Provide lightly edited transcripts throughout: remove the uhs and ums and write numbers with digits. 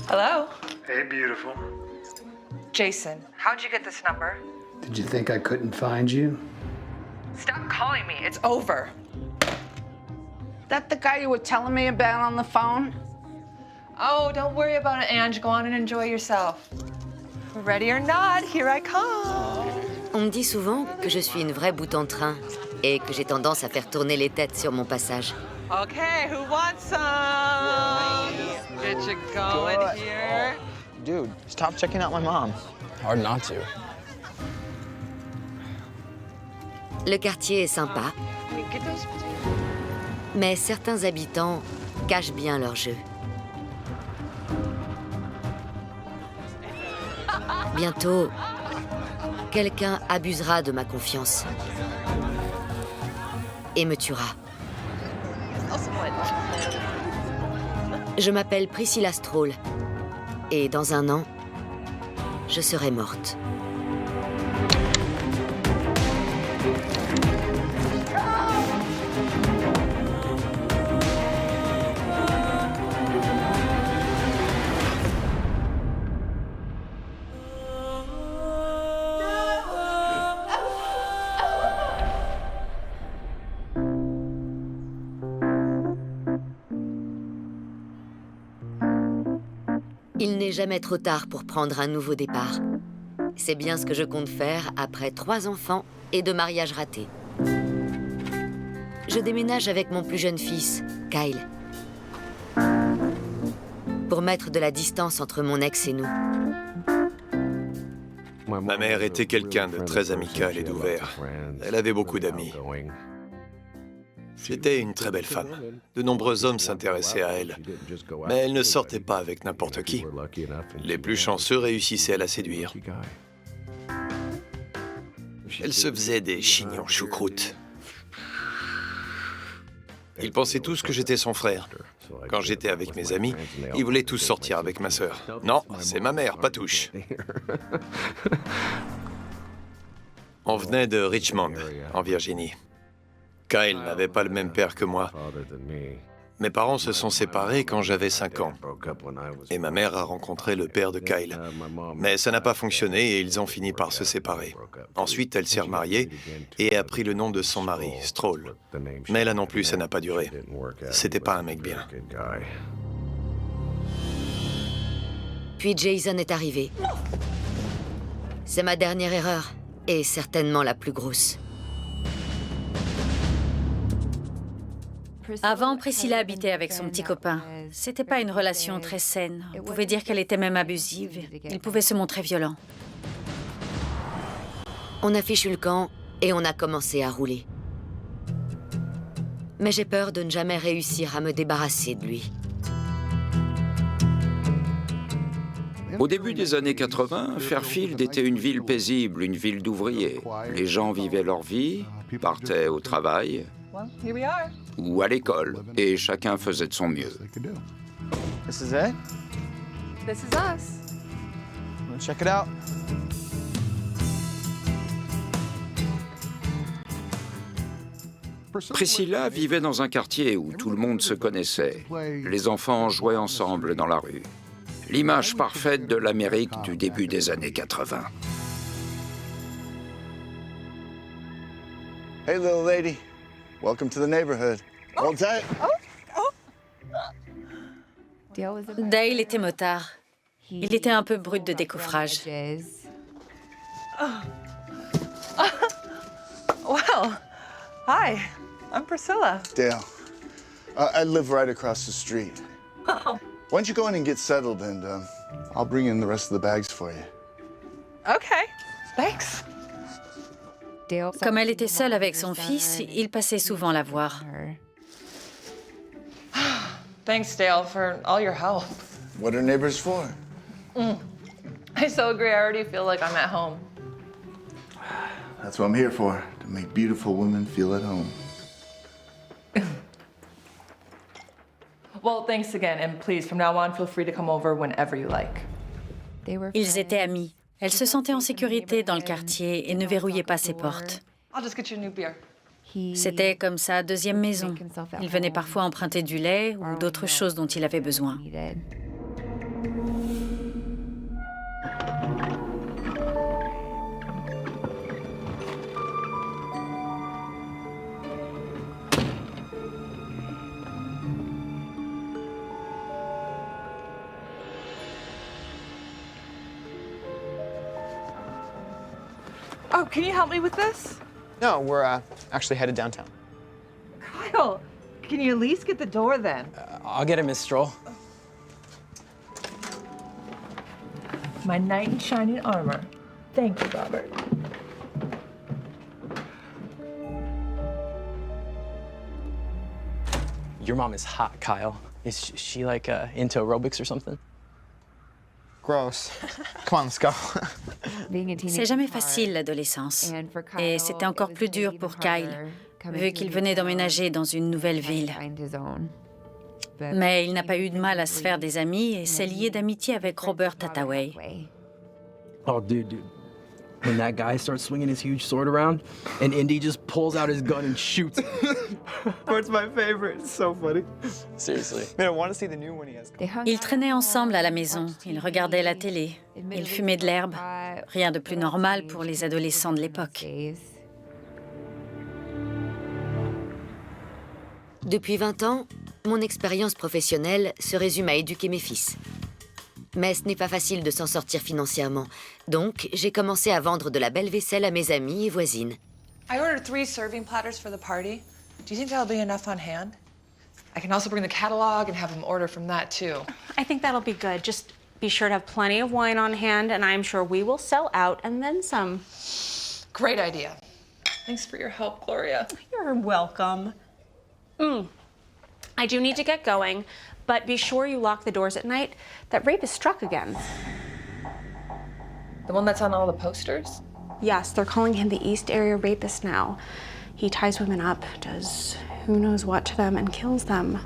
Hello? Hey, beautiful. Jason, how'd you get this number? Did you think I couldn't find you? Stop calling me. It's over. That the guy you were telling me about on the phone? Oh, don't worry about it, Ange. Go on and enjoy yourself. Ready or not, here I come. On me dit souvent que je suis une vraie boute en train et que j'ai tendance à faire tourner les têtes sur mon passage. Okay, who wants some? Get you going here. Dude, stop checking out my mom. Hard not to. Le quartier est sympa, mais certains habitants cachent bien leur jeu. Bientôt, quelqu'un abusera de ma confiance et me tuera. Je m'appelle Priscilla Stroll et dans un an, je serai morte. Il n'est jamais trop tard pour prendre un nouveau départ. C'est bien ce que je compte faire après 3 enfants et 2 mariages ratés. Je déménage avec mon plus jeune fils, Kyle, pour mettre de la distance entre mon ex et nous. Ma mère était quelqu'un de très amical et d'ouvert. Elle avait beaucoup d'amis. C'était une très belle femme. De nombreux hommes s'intéressaient à elle. Mais elle ne sortait pas avec n'importe qui. Les plus chanceux réussissaient à la séduire. Elle se faisait des chignons choucroute. Ils pensaient tous que j'étais son frère. Quand j'étais avec mes amis, ils voulaient tous sortir avec ma sœur. Non, c'est ma mère, pas touche. On venait de Richmond, en Virginie. Kyle n'avait pas le même père que moi. Mes parents se sont séparés quand j'avais 5 ans. Et ma mère a rencontré le père de Kyle. Mais ça n'a pas fonctionné et ils ont fini par se séparer. Ensuite, elle s'est remariée et a pris le nom de son mari, Stroll. Mais là non plus, ça n'a pas duré. C'était pas un mec bien. Puis Jason est arrivé. C'est ma dernière erreur et certainement la plus grosse. Avant, Priscilla habitait avec son petit copain. C'était pas une relation très saine. On pouvait dire qu'elle était même abusive. Il pouvait se montrer violent. On a fichu le camp et on a commencé à rouler. Mais j'ai peur de ne jamais réussir à me débarrasser de lui. Au début des années 80, Fairfield était une ville paisible, une ville d'ouvriers. Les gens vivaient leur vie, partaient au travail ou à l'école, et chacun faisait de son mieux. This is it? This is us. Let's check it out. Priscilla vivait dans un quartier où tout le monde se connaissait. Les enfants jouaient ensemble dans la rue. L'image parfaite de l'Amérique du début des années 80. Hey, little lady. Welcome to the neighborhood. Hold tight. Dale était motard. Il était un peu brut de décoffrage. Well, hi. I'm Priscilla. Dale, I live right across the street. Why don't you go in and get settled, and I'll bring in the rest of the bags for you. Okay, thanks. Comme elle était seule avec son fils, il passait souvent la voir. Thanks, Dale, for all your help. What are neighbors for? I so agree. I already feel like I'm at home. That's what I'm here for, to make beautiful women feel at home. Well, thanks again, and please, from now on, feel free to come over whenever you like. Ils étaient amis. Elle se sentait en sécurité dans le quartier et ne verrouillait pas ses portes. I'll just get you a new beer. C'était comme sa deuxième maison. Il venait parfois emprunter du lait ou d'autres choses dont il avait besoin. Oh, can you help me with this? No, we're actually headed downtown. Kyle, can you at least get the door then? I'll get it, Miss Stroll. My knight in shining armor. Thank you, Robert. Your mom is hot, Kyle. Is she like into aerobics or something? Gross. Come on, let's go. C'est jamais facile l'adolescence. Et c'était encore plus dur pour Kyle, vu qu'il venait d'emménager dans une nouvelle ville. Mais il n'a pas eu de mal à se faire des amis et s'est lié d'amitié avec Robert Hathaway. Oh, dude. When that guy starts swinging his huge sword around, and Indy just pulls out his gun and shoots. It's my favorite. It's so funny. Seriously. Man, I want to see the new one he has. Ils traînaient ensemble à la maison, ils regardaient la télé, ils fumaient de l'herbe. Rien de plus normal pour les adolescents de l'époque. Depuis 20 ans, mon expérience professionnelle se résume à éduquer mes fils. Mais ce n'est pas facile de s'en sortir financièrement. Donc, j'ai commencé à vendre de la belle vaisselle à mes amis et voisines. I ordered 3 serving platters for the party. Do you think that'll be enough on hand? I can also bring the catalog and have them order from that too. I think that'll be good. Just be sure to have plenty of wine on hand, and I'm sure we will sell out and then some. Great idea. Thanks for your help, Gloria. You're welcome. I do need to get going, but be sure you lock the doors at night. That rapist struck again. The one that's on all the posters? Yes, they're calling him the East Area Rapist now. He ties women up, does who knows what to them, and kills them.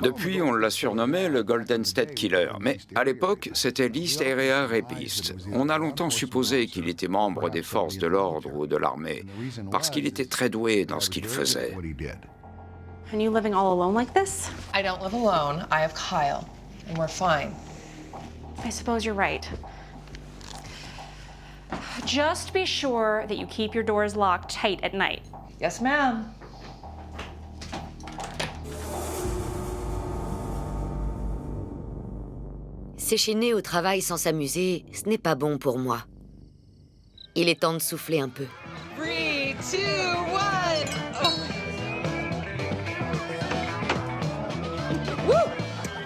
Depuis, on l'a surnommé le Golden State Killer, mais à l'époque, c'était l'East Area Rapist. On a longtemps supposé qu'il était membre des forces de l'ordre ou de l'armée, parce qu'il était très doué dans ce qu'il faisait. And you living all alone like this? I don't live alone. I have Kyle, and we're fine. I suppose you're right. Just be sure that you keep your doors locked tight at night. Yes, ma'am. S'échiner au travail sans s'amuser, ce n'est pas bon pour moi. Il est temps de souffler un peu. 3, 2, 1. Woo!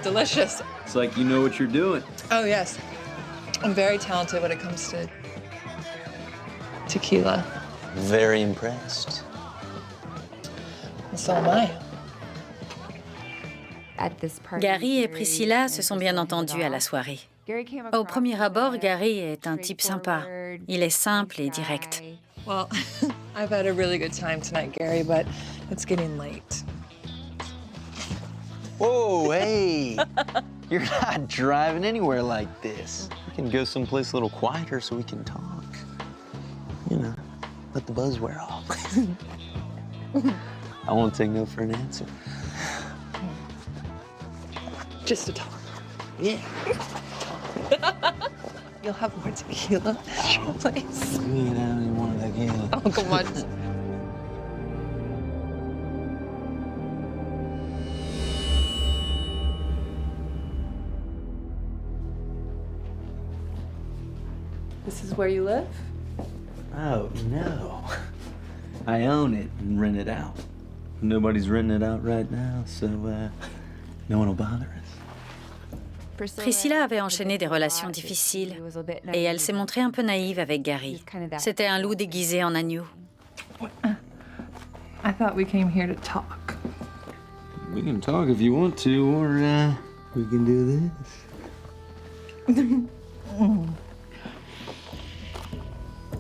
Delicious. It's like you know what you're doing. Oh, yes. I'm very talented when it comes to tequila. Very impressed. And so am I. Gary et Priscilla se sont bien entendus à la soirée. Au premier abord, Gary est un type sympa. Il est simple et direct. Well, I've had a really good time tonight, Gary, but it's getting late. Whoa, hey! You're not driving anywhere like this. We can go someplace a little quieter so we can talk. You know, let the buzz wear off. I won't take no for an answer. Just to talk. Yeah. You'll have more tequila at your place. You ain't having one of that again. Oh, come on. This is where you live? Oh, no. I own it and rent it out. Nobody's renting it out right now, so no one will bother us. Priscilla avait enchaîné des relations difficiles et elle s'est montrée un peu naïve avec Gary. C'était un loup déguisé en agneau. I thought we came here to talk. We can talk if you want to, or we can do this.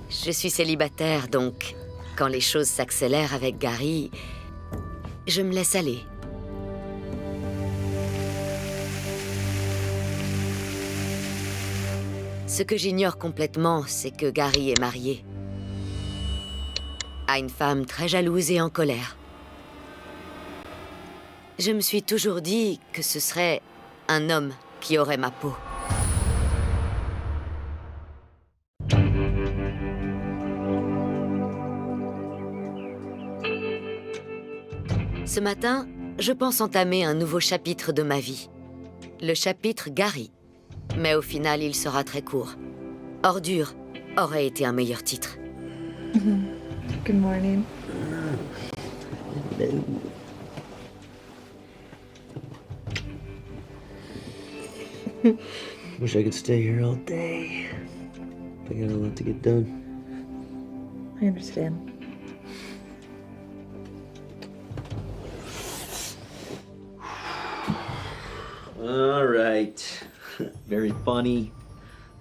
Je suis célibataire, donc quand les choses s'accélèrent avec Gary, je me laisse aller. Ce que j'ignore complètement, c'est que Gary est marié à une femme très jalouse et en colère. Je me suis toujours dit que ce serait un homme qui aurait ma peau. Ce matin, je pense entamer un nouveau chapitre de ma vie. Le chapitre Gary. Mais au final, il sera très court. Ordure aurait été un meilleur titre. Good morning. Wish I could stay here all day. I got a lot to get done. I understand. All right. Very funny.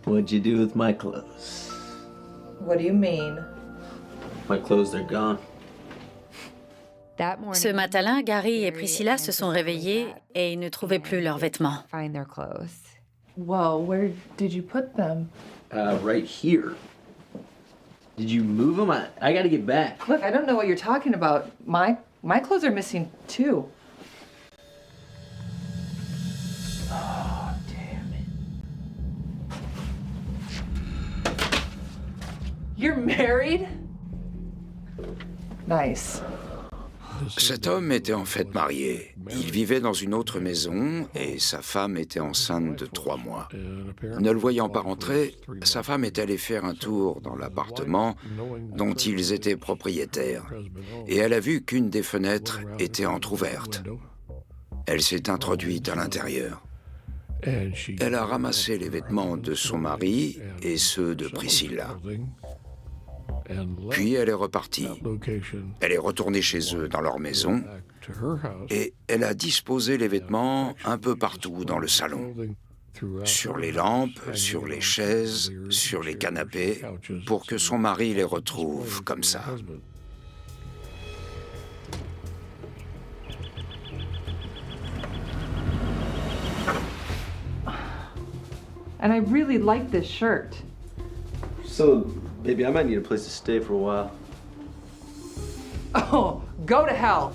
What'd you do with my clothes? What do you mean? My clothes, they're gone. Ce matin-là, Gary et Priscilla se sont réveillés et ils ne trouvaient plus leurs vêtements. Whoa, where did you put them? Right here. Did you move them? I gotta get back. Look, I don't know what you're talking about. My clothes are missing too. Oh, damn it. You're married? Nice. Cet homme était en fait marié. Il vivait dans une autre maison et sa femme était enceinte de 3 mois. Ne le voyant pas rentrer, sa femme est allée faire un tour dans l'appartement dont ils étaient propriétaires et elle a vu qu'une des fenêtres était entr'ouverte. Elle s'est introduite à l'intérieur. Elle a ramassé les vêtements de son mari et ceux de Priscilla. Puis elle est repartie. Elle est retournée chez eux dans leur maison et elle a disposé les vêtements un peu partout dans le salon. Sur les lampes, sur les chaises, sur les canapés, pour que son mari les retrouve comme ça. And I really like this shirt. So, baby, I might need a place to stay for a while. Oh, go to hell.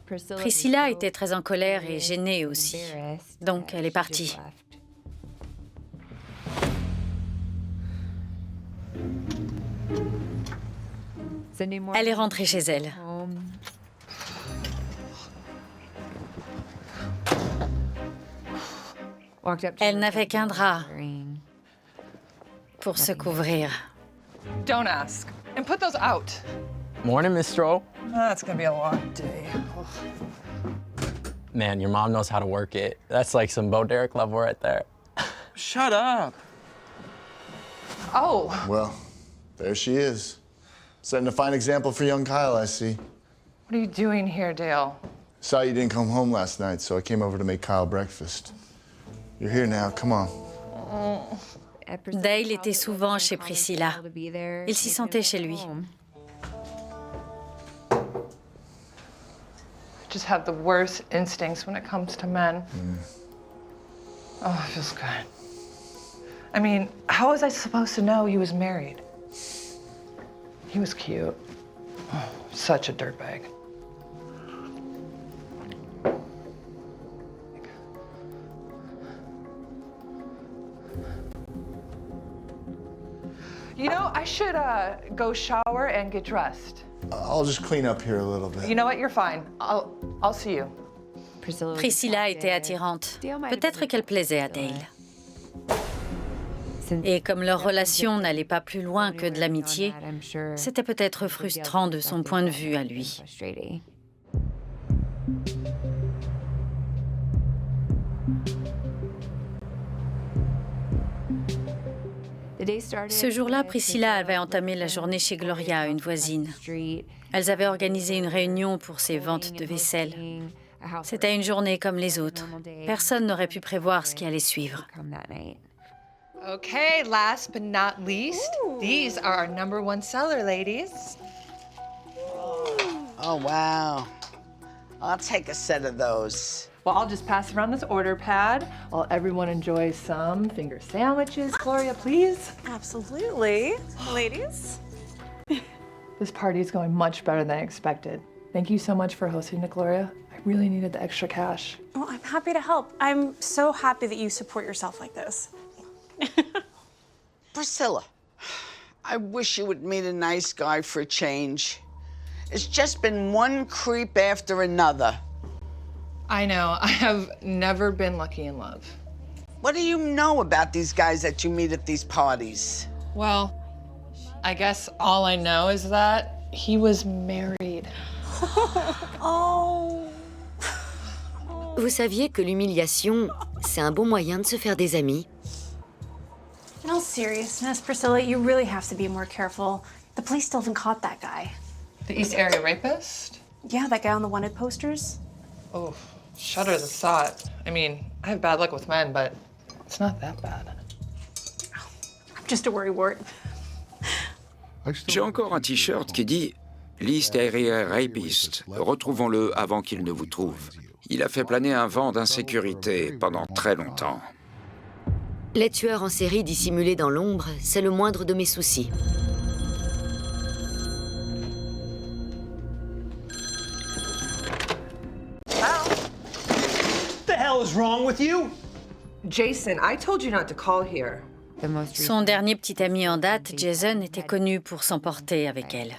Priscilla était très en colère et gênée aussi. Donc elle est partie. Elle est rentrée chez elle. Elle n'avait qu'un drap pour se couvrir. Don't ask. And put those out. Morning, Miss Stroh. That's gonna be a long day. Man, your mom knows how to work it. That's like some Bo Derek level right there. Shut up. Oh. Well, there she is. Setting a fine example for young Kyle, I see. What are you doing here, Dale? Saw you didn't come home last night, so I came over to make Kyle breakfast. You're here now, come on. Dale était souvent chez Priscilla. Il s'y sentait chez lui. I just have the worst instincts when it comes to men. Oh, it feels good. I mean, how was I supposed to know he was married? He was cute. Oh, such a dirtbag. You know, I should go shower and get dressed. I'll just clean up here a little bit. You know what? You're fine. I'll see you. Priscilla était attirante. Peut-être qu'elle plaisait à Dale. Et comme leur relation n'allait pas plus loin que de l'amitié, c'était peut-être frustrant de son point de vue à lui. Ce jour-là, Priscilla avait entamé la journée chez Gloria, une voisine. Elles avaient organisé une réunion pour ses ventes de vaisselle. C'était une journée comme les autres. Personne n'aurait pu prévoir ce qui allait suivre. Okay, last but not least, these are our #1 seller, ladies. Oh, wow. I'll take a set of those. Well, I'll just pass around this order pad while everyone enjoys some finger sandwiches. Gloria, please. Absolutely. Ladies? This party is going much better than I expected. Thank you so much for hosting it, Gloria. really needed the extra cash. Well, I'm happy to help. I'm so happy that you support yourself like this. Priscilla, I wish you would meet a nice guy for a change. It's just been one creep after another. I know. I have never been lucky in love. What do you know about these guys that you meet at these parties? Well, I guess all I know is that he was married. Oh. Vous saviez que l'humiliation, c'est un bon moyen de se faire des amis? In all seriousness, Priscilla, you really have to be more careful. The police still haven't caught that guy. The East Area rapist? Yeah, that guy on the wanted posters. Oh, shudder the thought. I mean, I have bad luck with men, but it's not that bad. I'm just a worrywart. J'ai encore un t-shirt qui dit « L'East Area Rapist, retrouvons-le avant qu'il ne vous trouve ». Il a fait planer un vent d'insécurité pendant très longtemps. Les tueurs en série dissimulés dans l'ombre, c'est le moindre de mes soucis. What the hell is wrong with you? Jason, I told you not to call here. Son dernier petit ami en date, Jason, était connu pour s'emporter avec elle.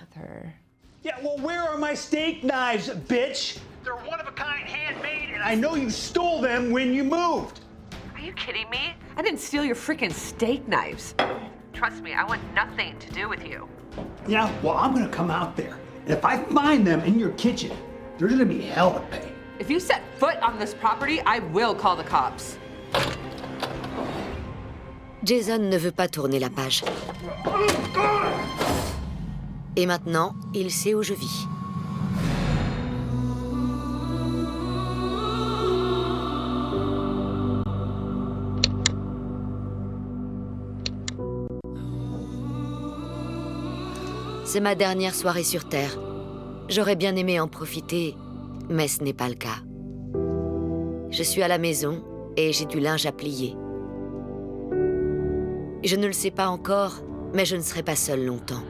Yeah, well, where are my steak knives, bitch? They're one of a kind, handmade, and I know you stole them when you moved. Are you kidding me? I didn't steal your freaking steak knives. Trust me, I want nothing to do with you. Yeah, well, I'm gonna come out there, and if I find them in your kitchen, there's gonna be hell to pay. If you set foot on this property, I will call the cops. Jason ne veut pas tourner la page. Et maintenant, il sait où je vis. C'est ma dernière soirée sur Terre. J'aurais bien aimé en profiter, mais ce n'est pas le cas. Je suis à la maison et j'ai du linge à plier. Je ne le sais pas encore, mais je ne serai pas seule longtemps.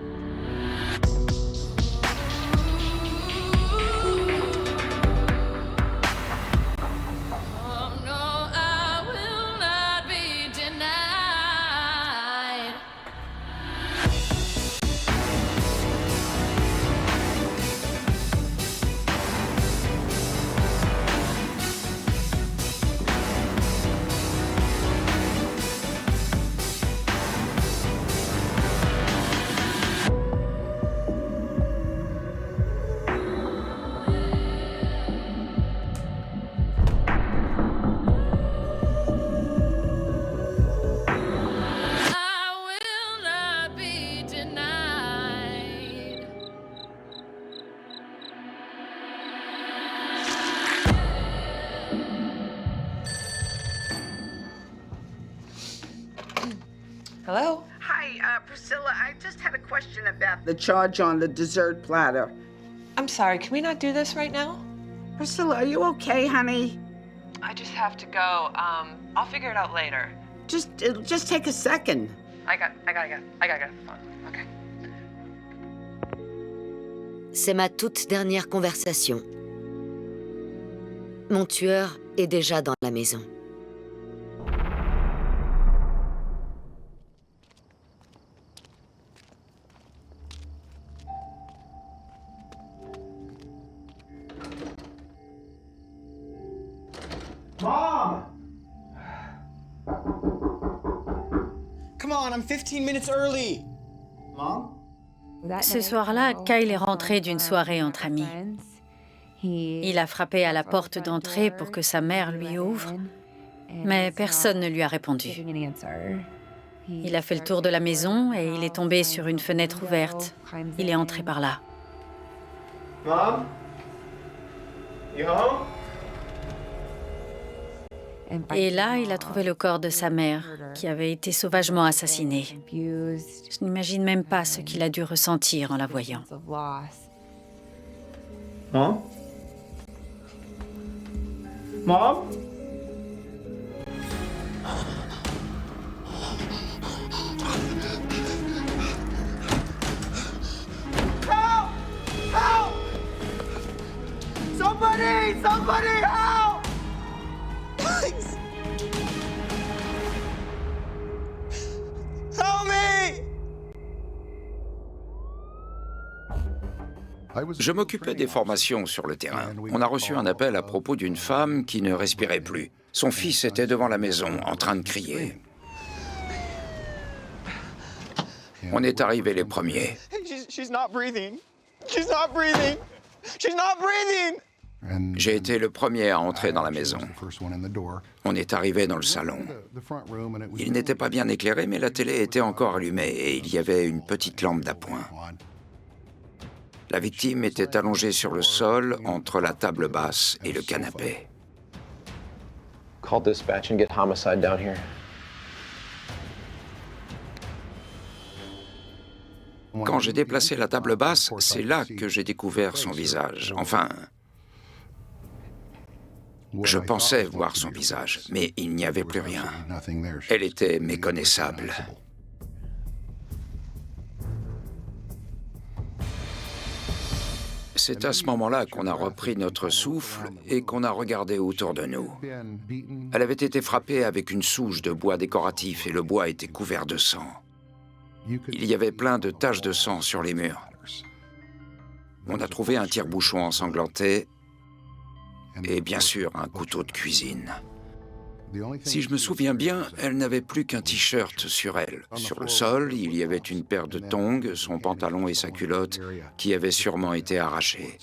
Hello? Hi, Priscilla, I just had a question about the charge on the dessert platter. I'm sorry, can we not do this right now? Priscilla, are you okay, honey? I just have to go. I'll figure it out later. It'll just take a second. I gotta get fun. Okay. C'est ma toute dernière conversation. Mon tueur est déjà dans la maison. Mom! Come on, I'm 15 minutes early. Mom? Ce soir-là, Kyle est rentré d'une soirée entre amis. Il a frappé à la porte d'entrée pour que sa mère lui ouvre, mais personne ne lui a répondu. Il a fait le tour de la maison et il est tombé sur une fenêtre ouverte. Il est entré par là. Mom? You home? Et là, il a trouvé le corps de sa mère, qui avait été sauvagement assassinée. Je n'imagine même pas ce qu'il a dû ressentir en la voyant. Mom? Mom? Help! Help! Somebody! Somebody! Somebody help! Please! Help me! Je m'occupais des formations sur le terrain. On a reçu un appel à propos d'une femme qui ne respirait plus. Son fils était devant la maison, en train de crier. On est arrivés les premiers. She's not breathing. She's not breathing. She's not breathing. J'ai été le premier à entrer dans la maison. On est arrivé dans le salon. Il n'était pas bien éclairé, mais la télé était encore allumée et il y avait une petite lampe d'appoint. La victime était allongée sur le sol entre la table basse et le canapé. Call dispatch and get homicide down here. Quand j'ai déplacé la table basse, c'est là que j'ai découvert son visage. Enfin, je pensais voir son visage, mais il n'y avait plus rien. Elle était méconnaissable. C'est à ce moment-là qu'on a repris notre souffle et qu'on a regardé autour de nous. Elle avait été frappée avec une souche de bois décoratif et le bois était couvert de sang. Il y avait plein de taches de sang sur les murs. On a trouvé un tire-bouchon ensanglanté et bien sûr un couteau de cuisine. Si je me souviens bien, elle n'avait plus qu'un t-shirt sur elle. Sur le sol, il y avait une paire de tongs, son pantalon et sa culotte qui avaient sûrement été arrachés.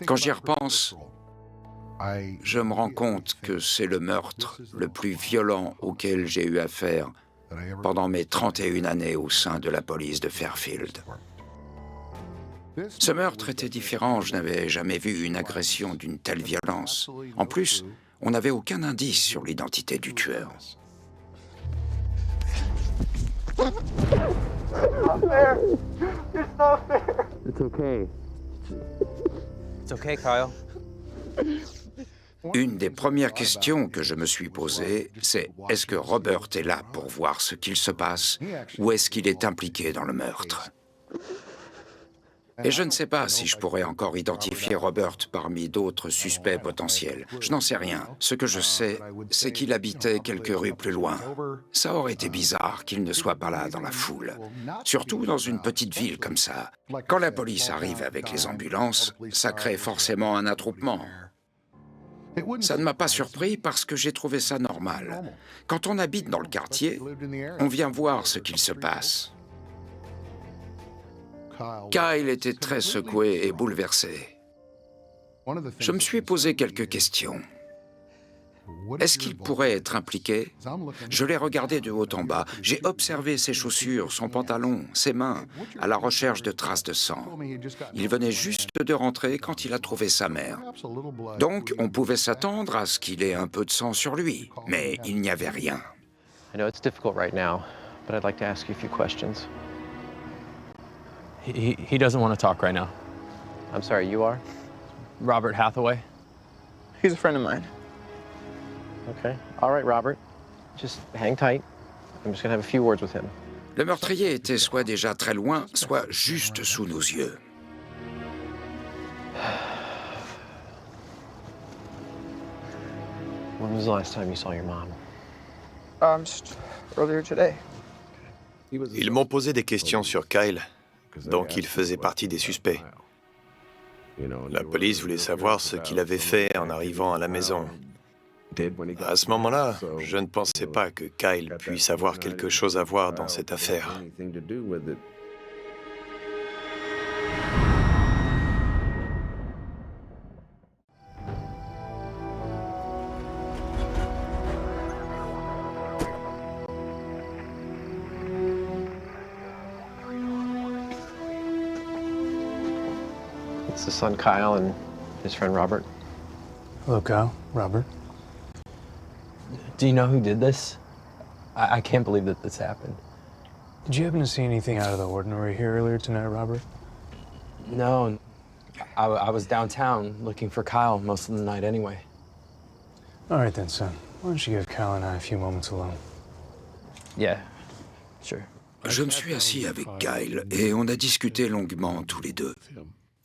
Quand j'y repense, je me rends compte que c'est le meurtre le plus violent auquel j'ai eu affaire pendant mes 31 années au sein de la police de Fairfield. Ce meurtre était différent, je n'avais jamais vu une agression d'une telle violence. En plus, on n'avait aucun indice sur l'identité du tueur. Not fair. It's not fair. It's okay. It's okay, Kyle. Une des premières questions que je me suis posée, c'est est-ce que Robert est là pour voir ce qu'il se passe ou est-ce qu'il est impliqué dans le meurtre? Et je ne sais pas si je pourrais encore identifier Robert parmi d'autres suspects potentiels. Je n'en sais rien. Ce que je sais, c'est qu'il habitait quelques rues plus loin. Ça aurait été bizarre qu'il ne soit pas là dans la foule. Surtout dans une petite ville comme ça. Quand la police arrive avec les ambulances, ça crée forcément un attroupement. Ça ne m'a pas surpris parce que j'ai trouvé ça normal. Quand on habite dans le quartier, on vient voir ce qu'il se passe. Kyle était très secoué et bouleversé. Je me suis posé quelques questions. Est-ce qu'il pourrait être impliqué? Je l'ai regardé de haut en bas. J'ai observé ses chaussures, son pantalon, ses mains, à la recherche de traces de sang. Il venait juste de rentrer quand il a trouvé sa mère. Donc, on pouvait s'attendre à ce qu'il ait un peu de sang sur lui, mais il n'y avait rien. I know it's difficult right now, but I'd like to ask you a few questions. He doesn't want to talk right now. I'm sorry, you are? Robert Hathaway. He's a friend of mine. Okay. All right, Robert. Just hang tight. I'm just gonna have a few words with him. Le meurtrier était soit déjà très loin, soit juste sous nos yeux. When was the last time you saw your mom? Just earlier today. Ils m'ont posé des questions sur Kyle, donc il faisait partie des suspects. La police voulait savoir ce qu'il avait fait en arrivant à la maison. À ce moment-là, je ne pensais pas que Kyle puisse avoir quelque chose à voir dans cette affaire. It's the son Kyle and his friend Robert. Hello, Kyle. Robert. Do you know who did this? I can't believe that this happened. Did you happen to see anything out of the ordinary here earlier tonight, Robert? No, I was downtown looking for Kyle most of the night anyway. All right then, son. Why don't you give Kyle and I a few moments alone? Yeah, sure. Je me suis assis avec Kyle et on a discuté longuement tous les deux.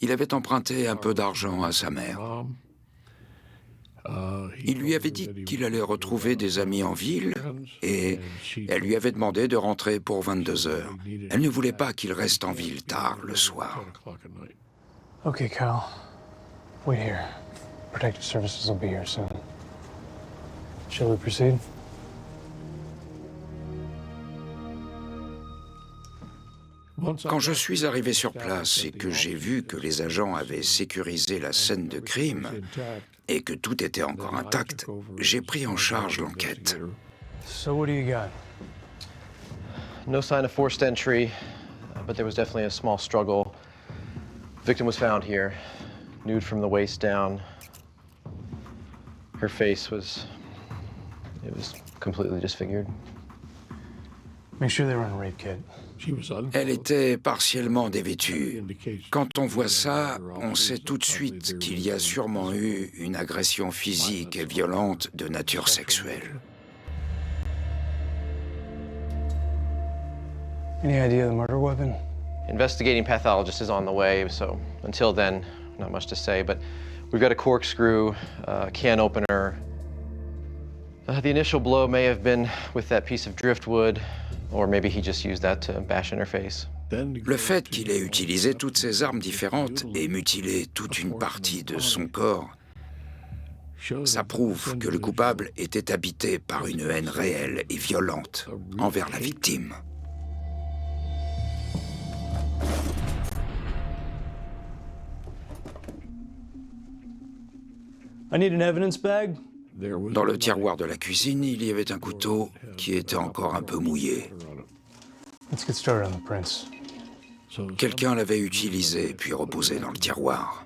Il avait emprunté un peu d'argent à sa mère. Il lui avait dit qu'il allait retrouver des amis en ville et elle lui avait demandé de rentrer pour 22 heures. Elle ne voulait pas qu'il reste en ville tard le soir. Okay, Cal. Wait here. Protective services will be here soon. Shall we proceed? Quand je suis arrivé sur place et que j'ai vu que les agents avaient sécurisé la scène de crime et que tout était encore intact, j'ai pris en charge l'enquête. So what do you got? No sign of forced entry, but there was definitely a small struggle. Victim was found here, nude from the waist down. Her face was completely disfigured. Make sure they run a rape kit. Elle était partiellement dévêtue. Quand on voit ça, on sait tout de suite qu'il y a sûrement eu une agression physique et violente de nature sexuelle. Any idea of the murder weapon? Investigating pathologist is on the way, so until then, not much to say, but we've got a corkscrew, a can opener. The initial blow may have been with that piece of driftwood, or maybe he just used that to bash in her face. Le fait qu'il ait utilisé toutes ces armes différentes et mutilé toute une partie de son corps, ça prouve que le coupable était habité par une haine réelle et violente envers la victime. I need an evidence bag. Dans le tiroir de la cuisine, il y avait un couteau qui était encore un peu mouillé. Let's get started on the prints. Quelqu'un l'avait utilisé puis reposé dans le tiroir.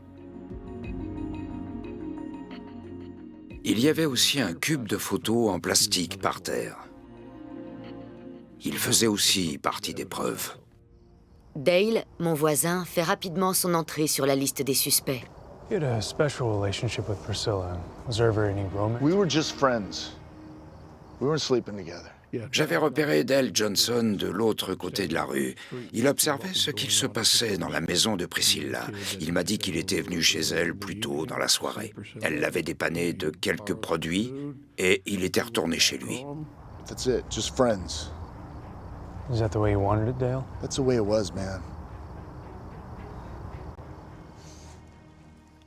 Il y avait aussi un cube de photos en plastique par terre. Il faisait aussi partie des preuves. Dale, mon voisin, fait rapidement son entrée sur la liste des suspects. You had a special relationship with Priscilla. Was there ever any romance? We were just friends. We weren't sleeping together. J'avais repéré Dale Johnson de l'autre côté de la rue. Il observait ce qu'il se passait dans la maison de Priscilla. Il m'a dit qu'il était venu chez elle plus tôt dans la soirée. Elle l'avait dépanné de quelques produits et il était retourné chez lui. That's it, just friends. Is that the way you wanted it, Dale? That's the way it was, man.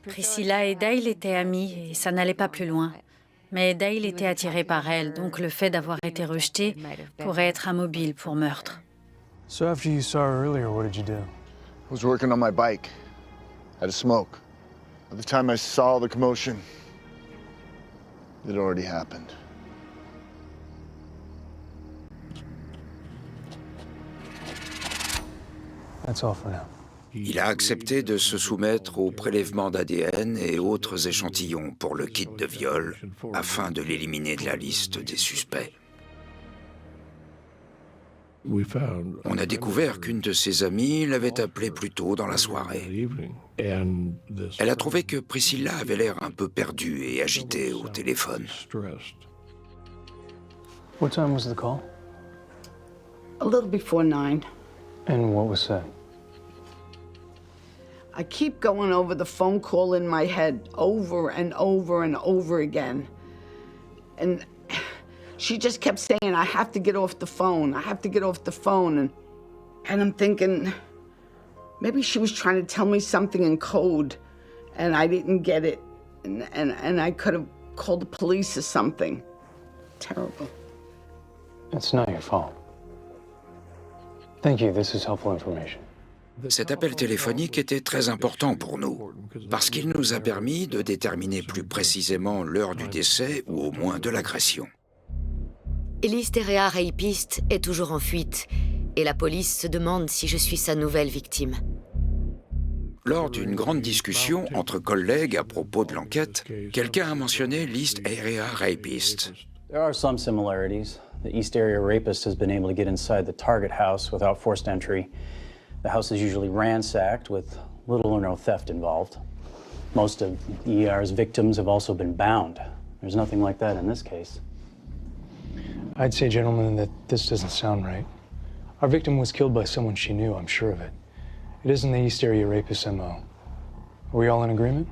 Priscilla et Dale étaient amis et ça n'allait pas plus loin. Mais Dale était attiré par elle, donc le fait d'avoir été rejeté pourrait être un mobile pour meurtre. So after you saw her earlier, what did you do? I was working on my bike. Had a smoke. By the time I saw the commotion, it already happened. That's all for now. Il a accepté de se soumettre au prélèvement d'ADN et autres échantillons pour le kit de viol afin de l'éliminer de la liste des suspects. On a découvert qu'une de ses amies l'avait appelé plus tôt dans la soirée. Elle a trouvé que Priscilla avait l'air un peu perdue et agitée au téléphone. What time was the call? A little before 9. And what was said? I keep going over the phone call in my head over and over and over again. And she just kept saying, I have to get off the phone. I have to get off the phone. And I'm thinking, maybe she was trying to tell me something in code and I didn't get it. And I could have called the police or something. Terrible. It's not your fault. Thank you. This is helpful information. Cet appel téléphonique était très important pour nous, parce qu'il nous a permis de déterminer plus précisément l'heure du décès ou au moins de l'agression. Listeria rapiste est toujours en fuite, et la police se demande si je suis sa nouvelle victime. Lors d'une grande discussion entre collègues à propos de l'enquête, quelqu'un a mentionné l'East Area Rapist. There are some similarities. The East Area Rapist has been able to get inside the target house without forced entry. The house is usually ransacked with little or no theft involved. Most of ER's victims have also been bound. There's nothing like that in this case. I'd say, gentlemen, that this doesn't sound right. Our victim was killed by someone she knew, I'm sure of it. It isn't the East Area Rapist MO. Are we all in agreement?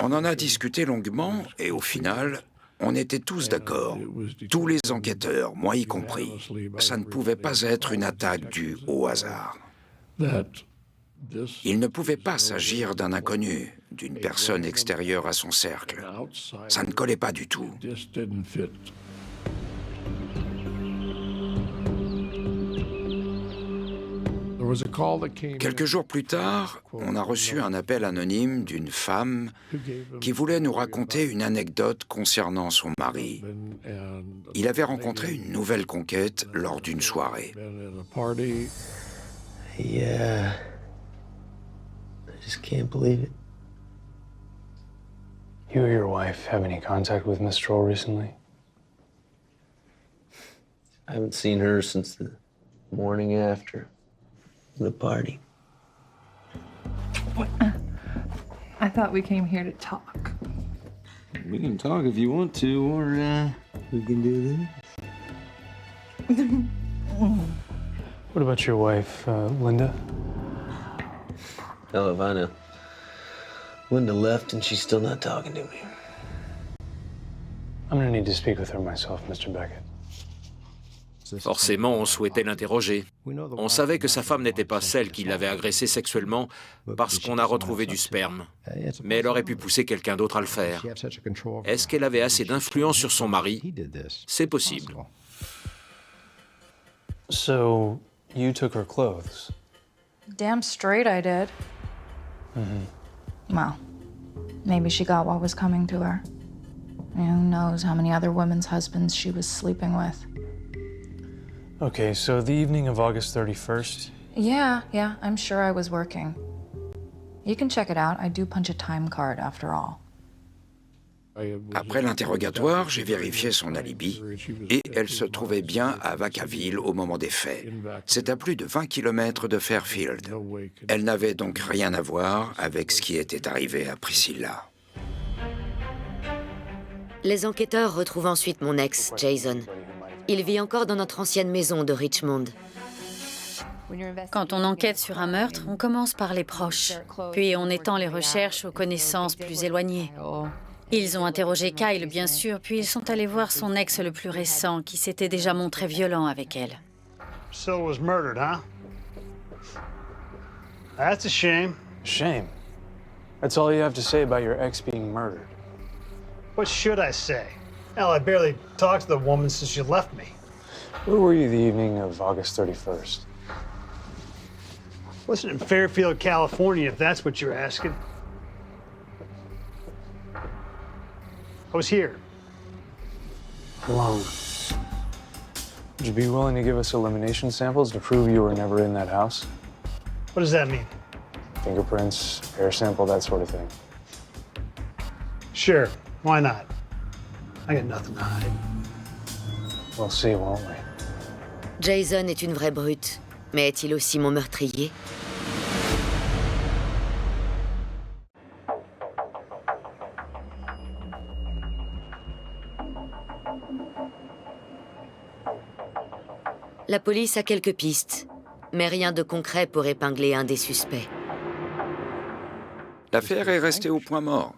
On en a discuté longuement et au final, on était tous d'accord. Tous les enquêteurs, moi y compris. Ça ne pouvait pas être une attaque due au hasard. Il ne pouvait pas s'agir d'un inconnu, d'une personne extérieure à son cercle. Ça ne collait pas du tout. Quelques jours plus tard, on a reçu un appel anonyme d'une femme qui voulait nous raconter une anecdote concernant son mari. Il avait rencontré une nouvelle conquête lors d'une soirée. Yeah. I just can't believe it. You or your wife have any contact with Miss Troll recently? I haven't seen her since the morning after the party. What? I thought we came here to talk. We can talk if you want to, or we can do this. What about your wife, Linda? Hell if I know. Linda left and she's still not talking to me. I'm gonna need to speak with her myself, Mr. Beckett. Forcément, on souhaitait l'interroger. On savait que sa femme n'était pas celle qui l'avait agressé sexuellement parce qu'on a retrouvé du sperme. Mais elle aurait pu pousser quelqu'un d'autre à le faire. Est-ce qu'elle avait assez d'influence sur son mari? C'est possible. So, you took her clothes? Damn straight I did. Well, maybe she got what was coming to her. And who knows how many other women's husbands she was sleeping with. Okay, so the evening of August 31st? Yeah, I'm sure I was working. You can check it out. I do punch a time card after all. Après l'interrogatoire, j'ai vérifié son alibi et elle se trouvait bien à Vacaville au moment des faits. C'est à plus de 20 km de Fairfield. Elle n'avait donc rien à voir avec ce qui était arrivé à Priscilla. Les enquêteurs retrouvent ensuite mon ex, Jason. Il vit encore dans notre ancienne maison de Richmond. Quand on enquête sur un meurtre, on commence par les proches. Puis on étend les recherches aux connaissances plus éloignées. Ils ont interrogé Kyle, bien sûr, puis ils sont allés voir son ex le plus récent, qui s'était déjà montré violent avec elle. Priscilla was murdered, huh? That's a shame. Shame? That's all you have to say about your ex being murdered. What should I say? Hell, I barely talked to the woman since she left me. Where were you the evening of August 31st? Wasn't in Fairfield, California, if that's what you're asking. I was here. Alone. Would you be willing to give us elimination samples to prove you were never in that house? What does that mean? Fingerprints, hair sample, that sort of thing. Sure, why not? I got nothing to hide. We'll see, won't we? Jason est une vraie brute, mais est-il aussi mon meurtrier? La police a quelques pistes, mais rien de concret pour épingler un des suspects. L'affaire est restée au point mort.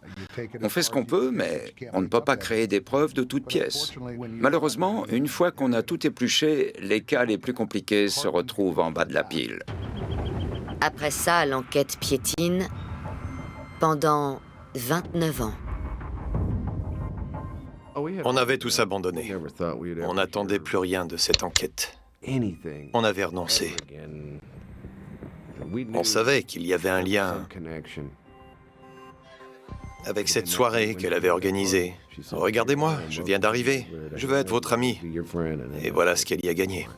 On fait ce qu'on peut, mais on ne peut pas créer des preuves de toutes pièces. Malheureusement, une fois qu'on a tout épluché, les cas les plus compliqués se retrouvent en bas de la pile. Après ça, l'enquête piétine pendant 29 ans. On avait tous abandonné. On n'attendait plus rien de cette enquête. On avait renoncé. On savait qu'il y avait un lien avec cette soirée qu'elle avait organisée. Regardez-moi, je viens d'arriver. Je veux être votre ami. Et voilà ce qu'elle y a gagné.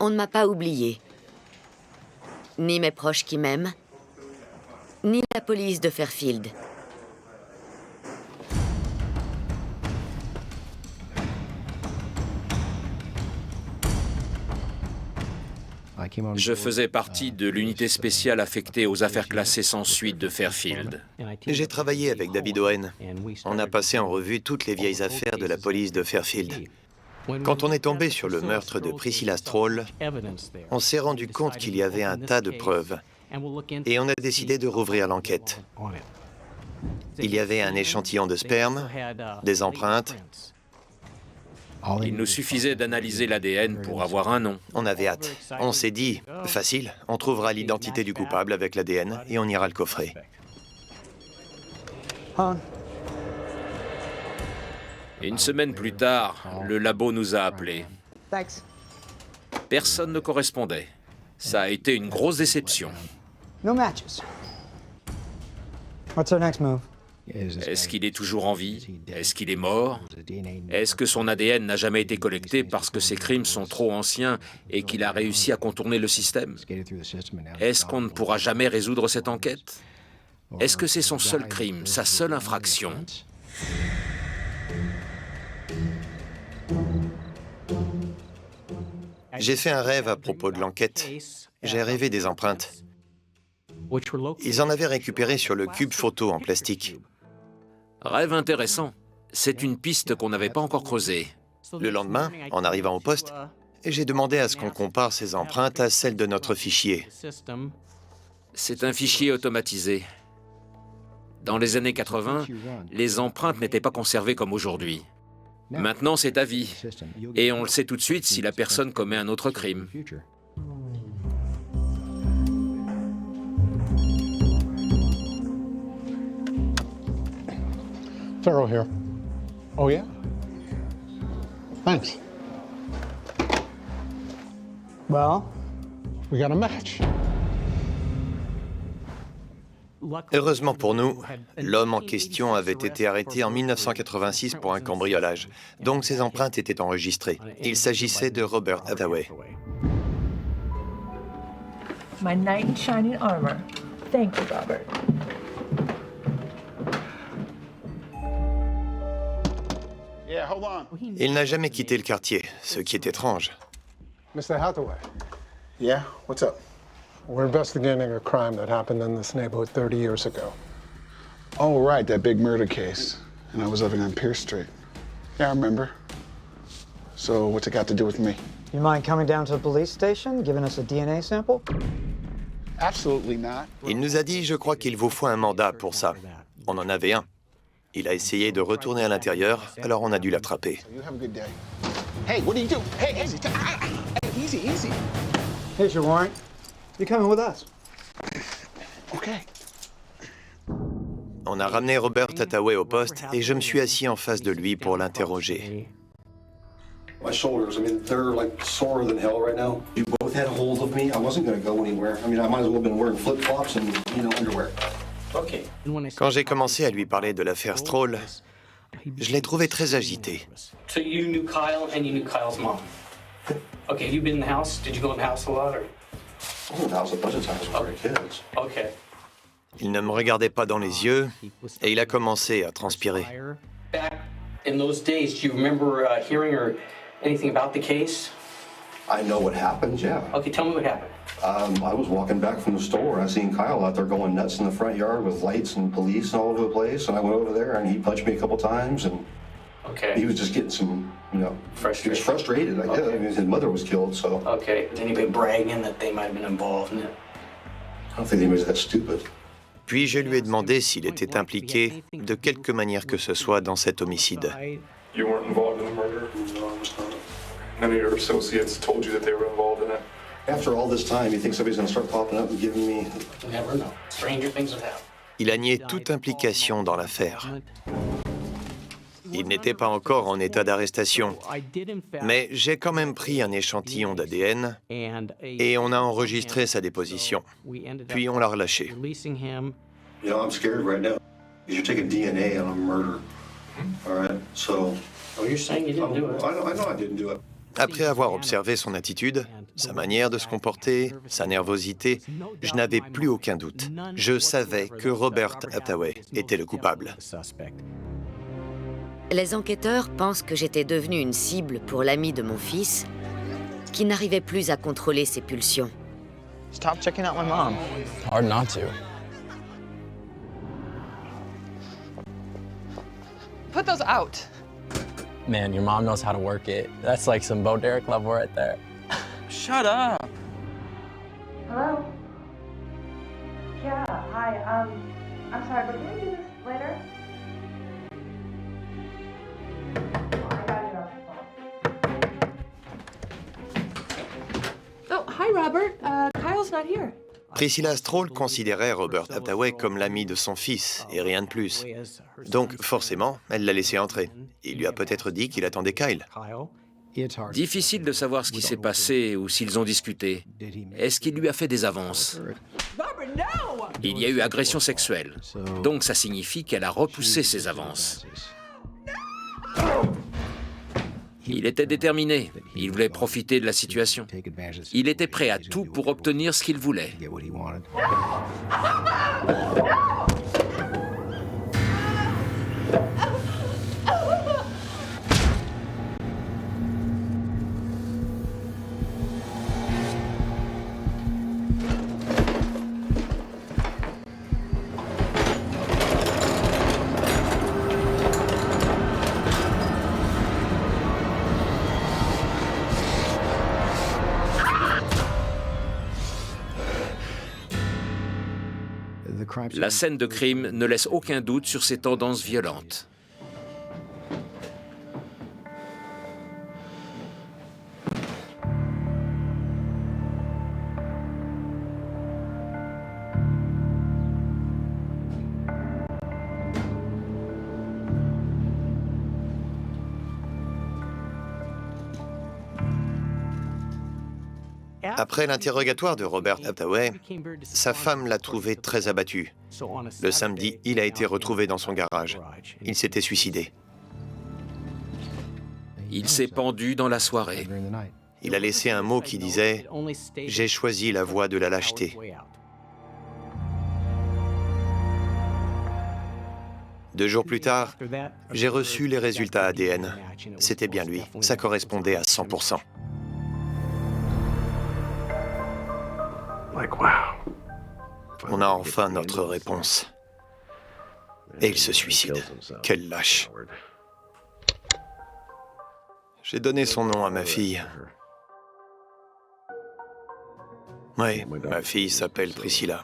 On ne m'a pas oublié. Ni mes proches qui m'aiment, ni la police de Fairfield. Je faisais partie de l'unité spéciale affectée aux affaires classées sans suite de Fairfield. J'ai travaillé avec David Owen. On a passé en revue toutes les vieilles affaires de la police de Fairfield. Quand on est tombé sur le meurtre de Priscilla Stroll, on s'est rendu compte qu'il y avait un tas de preuves et on a décidé de rouvrir l'enquête. Il y avait un échantillon de sperme, des empreintes. Il nous suffisait d'analyser l'ADN pour avoir un nom. On avait hâte. On s'est dit, facile, on trouvera l'identité du coupable avec l'ADN et on ira le coffrer. Une semaine plus tard, le labo nous a appelés. Personne ne correspondait. Ça a été une grosse déception. No matches. What's our next move? Est-ce qu'il est toujours en vie? Est-ce qu'il est mort? Est-ce que son ADN n'a jamais été collecté parce que ses crimes sont trop anciens et qu'il a réussi à contourner le système? Est-ce qu'on ne pourra jamais résoudre cette enquête? Est-ce que c'est son seul crime, sa seule infraction? J'ai fait un rêve à propos de l'enquête. J'ai rêvé des empreintes. Ils en avaient récupéré sur le cube photo en plastique. Rêve intéressant. C'est une piste qu'on n'avait pas encore creusée. Le lendemain, en arrivant au poste, j'ai demandé à ce qu'on compare ces empreintes à celles de notre fichier. C'est un fichier automatisé. Dans les années 80, les empreintes n'étaient pas conservées comme aujourd'hui. Maintenant, c'est à vie. Et on le sait tout de suite si la personne commet un autre crime. Farrell here. Oh, yeah? Thanks. Well, we got a match. Heureusement pour nous, l'homme en question avait été arrêté en 1986 pour un cambriolage, donc ses empreintes étaient enregistrées. Il s'agissait de Robert Hathaway. My knight in shining armor. Thank you, Robert. Il n'a jamais quitté le quartier, ce qui est étrange. Mr. Hathaway. Yeah? What's up? We're investigating a crime that happened in this neighborhood 30 years ago. Oh, right, that big murder case. And I was living on Pierce Street. Yeah, I remember. So what's it got to do with me? You mind coming down to the police station, giving us a DNA sample? Absolutely not. Il nous a dit, je crois qu'il vous faut un mandat pour ça. On en avait un. Il a essayé de retourner à l'intérieur, alors on a dû l'attraper. You have a good day. Hey, what do you do? Hey, easy. Hey, easy, easy. Here's your warrant. You're coming with us. Okay. On a ramené Robert Hathaway au poste et je me suis assis en face de lui pour l'interroger. My shoulders, I mean, they're like sorer than hell right now. You both had a hold of me. I wasn't going to go anywhere. I mean, I might as well have been wearing flip-flops and, underwear. Okay. Quand j'ai commencé à lui parler de l'affaire Stroll, je l'ai trouvé très agité. So you knew Kyle and you knew Kyle's mom. Okay, have you been in the house? Did you go in the house a lot or? I was in the house a bunch of times when we were kids. Okay. Il ne me regardait pas dans les yeux et il a commencé à transpirer. Back in those days, do you remember hearing or anything about the case? I know what happened, yeah. Okay, tell me what happened. I was walking back from the store and I seen Kyle out there going nuts in the front yard with lights and police all over the place. And I went over there and he punched me a couple times and he was just getting some, he was frustrated, I guess. I mean, his mother was killed, so. Okay, is anybody bragging that they might have been involved in it? I don't think anybody's that stupid. Puis je lui ai demandé s'il était impliqué de quelque manière que ce soit dans cet homicide. You weren't involved in the murder? No, I was not. None of your associates told you that they were involved in it? After all this time, you think somebody's going to start popping up and giving me... You never know. Stranger things have happened. Il a nié toute implication dans l'affaire. Il n'était pas encore en état d'arrestation, mais j'ai quand même pris un échantillon d'ADN et on a enregistré sa déposition. Puis on l'a relâché. I'm scared right now. You're taking DNA on a murder. All right, so... Oh, you're saying you didn't do it. I know I didn't do it. Après avoir observé son attitude, sa manière de se comporter, sa nervosité, je n'avais plus aucun doute. Je savais que Robert Hathaway était le coupable. Les enquêteurs pensent que j'étais devenue une cible pour l'ami de mon fils, qui n'arrivait plus à contrôler ses pulsions. Stop checking out my mom. Hard not to. Put those out. Man, your mom knows how to work it. That's like some Bo Derek level right there. Shut up. Hello? Yeah, hi, I'm sorry, but can we do this later? I got it off the phone. Oh, hi, Robert. Kyle's not here. Priscilla Stroll considérait Robert Hathaway comme l'ami de son fils, et rien de plus. Donc, forcément, elle l'a laissé entrer. Il lui a peut-être dit qu'il attendait Kyle. Difficile de savoir ce qui s'est passé ou s'ils ont discuté. Est-ce qu'il lui a fait des avances? Il y a eu agression sexuelle. Donc ça signifie qu'elle a repoussé ses avances. Il était déterminé. Il voulait profiter de la situation. Il était prêt à tout pour obtenir ce qu'il voulait. La scène de crime ne laisse aucun doute sur ses tendances violentes. Après l'interrogatoire de Robert Hathaway, sa femme l'a trouvé très abattu. Le samedi, il a été retrouvé dans son garage. Il s'était suicidé. Il s'est pendu dans la soirée. Il a laissé un mot qui disait « J'ai choisi la voie de la lâcheté ». 2 jours plus tard, j'ai reçu les résultats ADN. C'était bien lui, ça correspondait à 100%. On a enfin notre réponse. Et il se suicide. Quel lâche. J'ai donné son nom à ma fille. Oui, ma fille s'appelle Priscilla.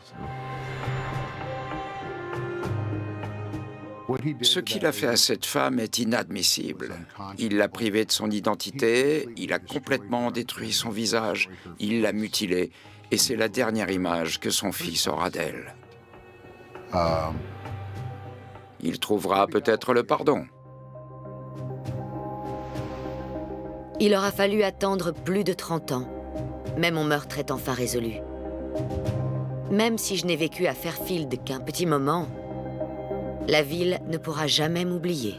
Ce qu'il a fait à cette femme est inadmissible. Il l'a privée de son identité, il a complètement détruit son visage, il l'a mutilée, et c'est la dernière image que son fils aura d'elle. Il trouvera peut-être le pardon. Il aura fallu attendre plus de 30 ans, mais mon meurtre est enfin résolu. Même si je n'ai vécu à Fairfield qu'un petit moment, la ville ne pourra jamais m'oublier.